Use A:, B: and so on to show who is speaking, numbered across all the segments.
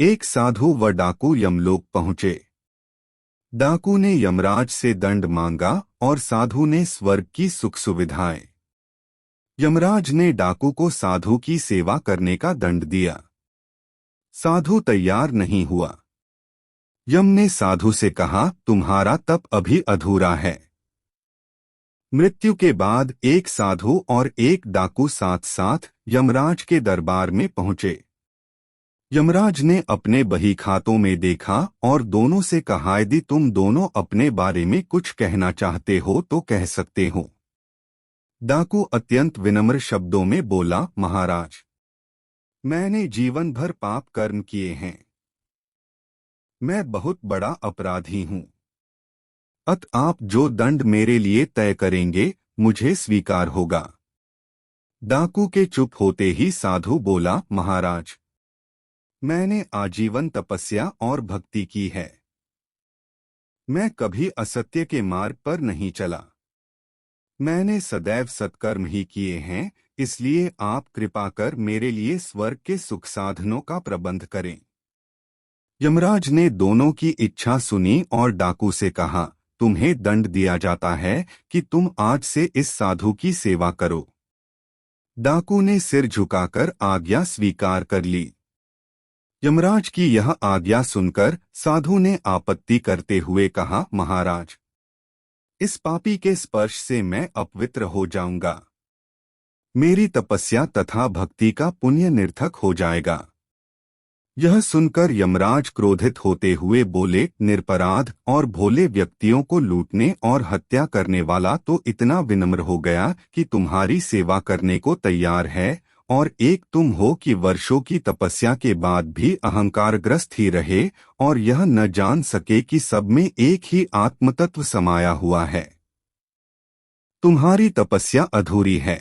A: एक साधु व डाकू यमलोक पहुंचे। डाकू ने यमराज से दंड मांगा और साधु ने स्वर्ग की सुख सुविधाएं। यमराज ने डाकू को साधु की सेवा करने का दंड दिया। साधु तैयार नहीं हुआ। यम ने साधु से कहा, तुम्हारा तप अभी अधूरा है। मृत्यु के बाद एक साधु और एक डाकू साथ साथ यमराज के दरबार में पहुंचे। यमराज ने अपने बही खातों में देखा और दोनों से कहा, यदि तुम दोनों अपने बारे में कुछ कहना चाहते हो तो कह सकते हो। डाकू अत्यंत विनम्र शब्दों में बोला, महाराज, मैंने जीवन भर पाप कर्म किए हैं। मैं बहुत बड़ा अपराधी हूँ। आप जो दंड मेरे लिए तय करेंगे मुझे स्वीकार होगा। डाकू के चुप होते ही साधु बोला, महाराज, मैंने आजीवन तपस्या और भक्ति की है। मैं कभी असत्य के मार्ग पर नहीं चला। मैंने सदैव सत्कर्म ही किए हैं, इसलिए आप कृपा कर मेरे लिए स्वर्ग के सुख साधनों का प्रबंध करें। यमराज ने दोनों की इच्छा सुनी और डाकू से कहा, तुम्हें दंड दिया जाता है कि तुम आज से इस साधु की सेवा करो। डाकू ने सिर झुकाकर आज्ञा स्वीकार कर ली। यमराज की यह आज्ञा सुनकर साधु ने आपत्ति करते हुए कहा, महाराज, इस पापी के स्पर्श से मैं अपवित्र हो जाऊंगा। मेरी तपस्या तथा भक्ति का पुण्य निर्थक हो जाएगा। यह सुनकर यमराज क्रोधित होते हुए बोले, निरपराध और भोले व्यक्तियों को लूटने और हत्या करने वाला तो इतना विनम्र हो गया कि तुम्हारी सेवा करने को तैयार है, और एक तुम हो कि वर्षों की तपस्या के बाद भी अहंकारग्रस्त ही रहे और यह न जान सके कि सब में एक ही आत्मतत्व समाया हुआ है। तुम्हारी तपस्या अधूरी है।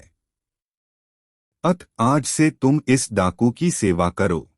A: आज से तुम इस डाकू की सेवा करो।